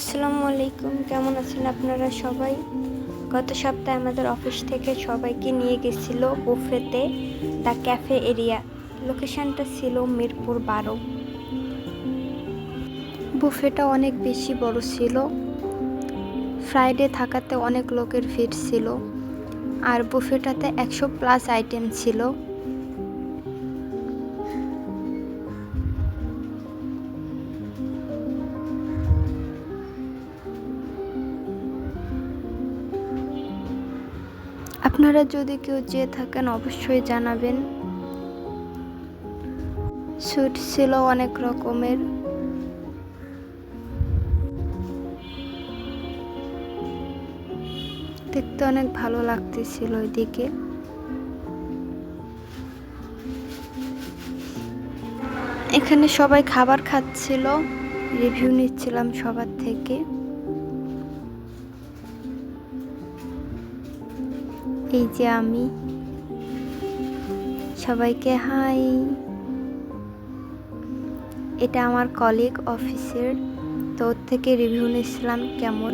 আসসালামু আলাইকুম, কেমন আছেন আপনারা সবাই? গত সপ্তাহে আমাদের অফিস থেকে সবাইকে নিয়ে গেছিল বুফেতে, দ্য ক্যাফে এরিয়া। লোকেশনটা ছিল মিরপুর 12। বুফেটা অনেক বেশি বড় ছিল, ফ্রাইডে থাকাতে অনেক লোকের ভিড় ছিল, আর বুফেটাতে 100+ আইটেম ছিল। আপনারা যদি কেউ যেয়ে থাকেন অবশ্যই জানাবেন। সুইট ছিল অনেক রকমের। দেখতে অনেক ভালো লাগতেছিল ওইদিকে। এখানে সবাই খাবার খাচ্ছিল, রিভিউ নিচ্ছিলাম সবার থেকে। এই যে আমি, সবাইকে হাই। এটা আমার কলিগ অফিসের, তো ওর থেকে রিভিউ নিচ্ছিলাম কেমন।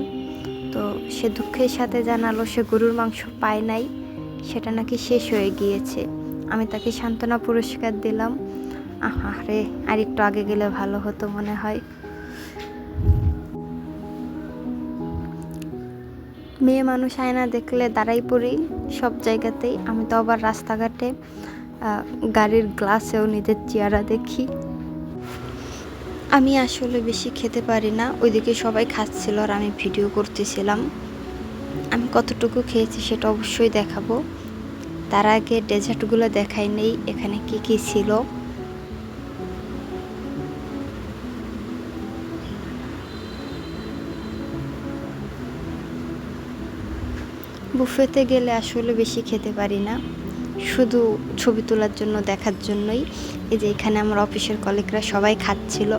তো সে দুঃখের সাথে জানালো সে গরুর মাংস পায় নাই, সেটা নাকি শেষ হয়ে গিয়েছে। আমি তাকে সান্ত্বনা পুরস্কার দিলাম। আরে আর একটু আগে গেলে ভালো হতো মনে হয়। মেয়ে মানুষ আয়না দেখলে দাঁড়াই পড়ি সব জায়গাতেই। আমি তো আবার রাস্তাঘাটে গাড়ির গ্লাসেও নিজের চেহারা দেখি। আমি আসলে বেশি খেতে পারি না, ওইদিকে সবাই খাচ্ছিল আর আমি ভিডিও করতেছিলাম। আমি কতটুকু খেয়েছি সেটা অবশ্যই দেখাবো। তার আগে ডেজার্টগুলো দেখাই নেই এখানে কি কি ছিল। বুফেতে গেলে আসলে বেশি খেতে পারি না, শুধু ছবি তোলার জন্য, দেখার জন্যই। এই যে এখানে আমার অফিসের কলিগরা সবাই খাচ্ছিল।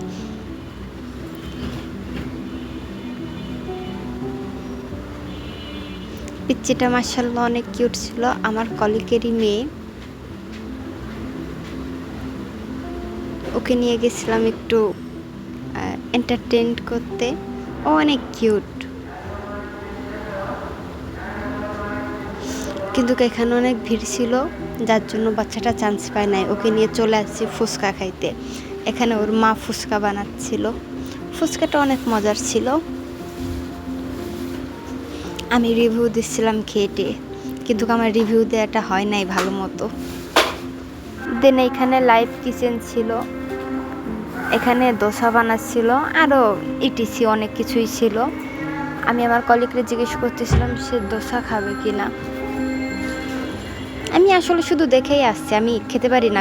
পিচ্চিটা মাশাআল্লাহ অনেক কিউট ছিল, আমার কলিগেরই মেয়ে। ওকে নিয়ে গেছিলাম একটু এন্টারটেইন করতে। ও অনেক কিউট, কিন্তু এখানে অনেক ভিড় ছিল, যার জন্য বাচ্চাটা চান্স পায় নাই। ওকে নিয়ে চলে আসছি ফুচকা খাইতে। এখানে ওর মা ফুচকা বানাচ্ছিল, ফুচকাটা অনেক মজার ছিল। আমি রিভিউ দিচ্ছিলাম খেটে, কিন্তু আমার রিভিউ দেওয়াটা হয় নাই ভালো মতো। দেন এখানে লাইভ কিচেন ছিল, এখানে দোসা বানাচ্ছিল, আরও ইটিসি অনেক কিছুই ছিল। আমি আমার কলিগকে জিজ্ঞেস করতেছিলাম সে দোসা খাবে কিনা। আমি আসলে শুধু দেখেই আসছি, আমি খেতে পারি না।